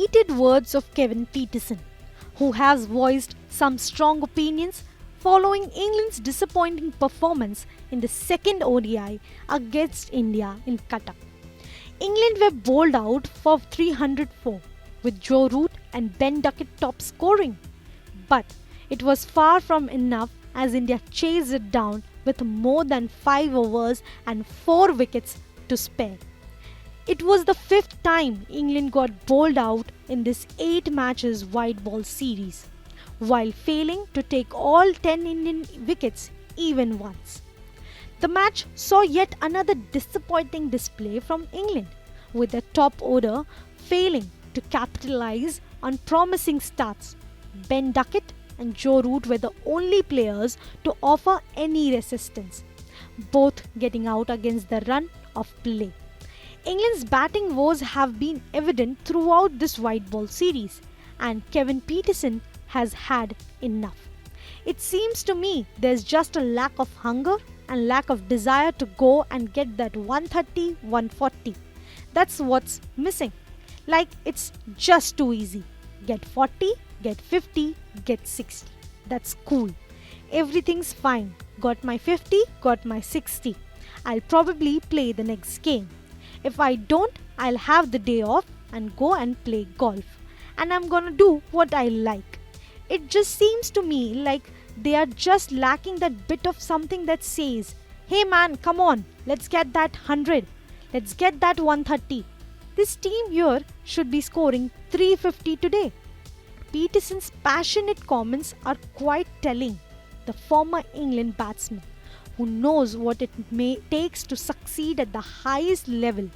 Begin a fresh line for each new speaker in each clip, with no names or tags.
heated words of Kevin Pietersen, who has voiced some strong opinions following England's disappointing performance in the second ODI against India in Qatar. England were bowled out for 304, with Joe Root and Ben Duckett top scoring. But it was far from enough as India chased it down with more than 5 overs and 4 wickets to spare. It was the 5th time England got bowled out in this 8 matches white ball series, while failing to take all 10 Indian wickets even once. The match saw yet another disappointing display from England, with the top order failing to capitalize on promising starts. Ben Duckett and Joe Root were the only players to offer any resistance, both getting out against the run of play. England's batting woes have been evident throughout this white ball series, and Kevin Pietersen has had enough. It seems to me there's just a lack of hunger and lack of desire to go and get that 130, 140. That's what's missing. Like, it's just too easy. Get 40, get 50, get 60. That's cool. Everything's fine. Got my 50, got my 60. I'll probably play the next game. If I don't, I'll have the day off and go and play golf. And I'm gonna do what I like. It just seems to me like they are just lacking that bit of something that says, hey man, come on, let's get that 100. Let's get that 130. This team here should be scoring 350 today. Pietersen's passionate comments are quite telling. The former England batsman, who knows what it takes to succeed at the highest level,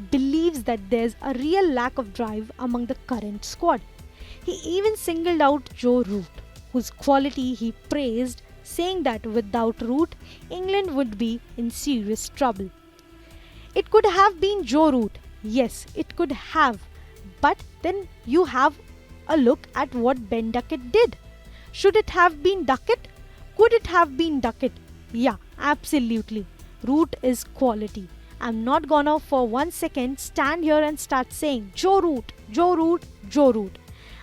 believes that there's a real lack of drive among the current squad. He even singled out Joe Root, whose quality he praised, saying that without Root, England would be in serious trouble. It could have been Joe Root, yes, it could have, but then you have a look at what Ben Duckett did. Should it have been Duckett? Could it have been Duckett? Yeah, absolutely. Root is quality. I'm not gonna for 1 second stand here and start saying Joe Root, Joe Root, Joe Root.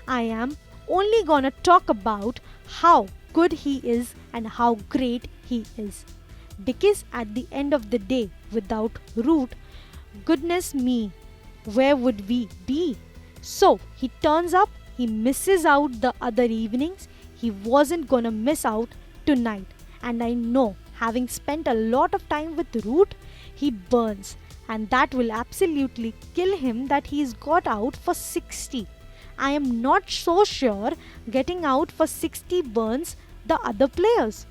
I am only gonna talk about how good he is and how great he is. Because at the end of the day, without Root, goodness me, where would we be? So he turns up, he misses out the other evenings, he wasn't gonna miss out tonight. And I know, having spent a lot of time with Root, he burns, and that will absolutely kill him that he's got out for 60. I am not so sure getting out for 60 burns the other players.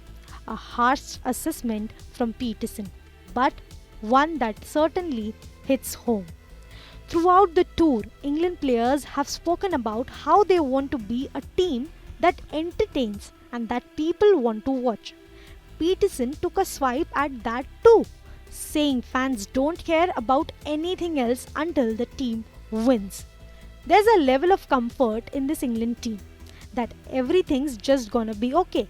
A harsh assessment from Pietersen, but one that certainly hits home. Throughout the tour, England players have spoken about how they want to be a team that entertains and that people want to watch. Pietersen took a swipe at that too, saying fans don't care about anything else until the team wins. There's a level of comfort in this England team that everything's just gonna be okay,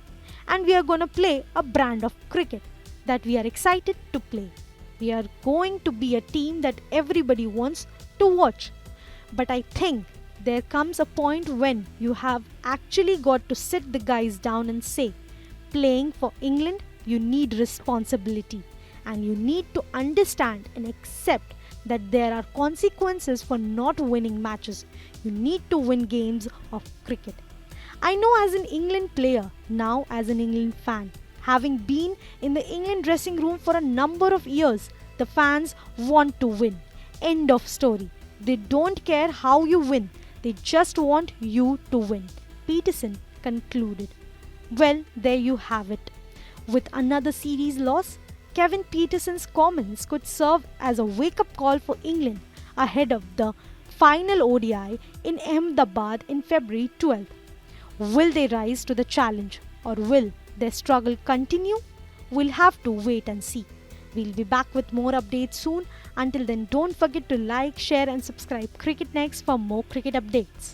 and we are gonna play a brand of cricket that we are excited to play. We are going to be a team that everybody wants to watch. But I think there comes a point when you have actually got to sit the guys down and say, playing for England, you need responsibility, and you need to understand and accept that there are consequences for not winning matches. You need to win games of cricket. I know as an England player, now as an England fan, having been in the England dressing room for a number of years, the fans want to win. End of story. They don't care how you win. They just want you to win. Pietersen concluded. Well, there you have it. With another series loss, Kevin Pietersen's comments could serve as a wake-up call for England ahead of the final ODI in Ahmedabad in February 12th. Will they rise to the challenge, or will their struggle continue? We'll have to wait and see. We'll be back with more updates soon. Until then, don't forget to like, share and subscribe Cricket Next for more cricket updates.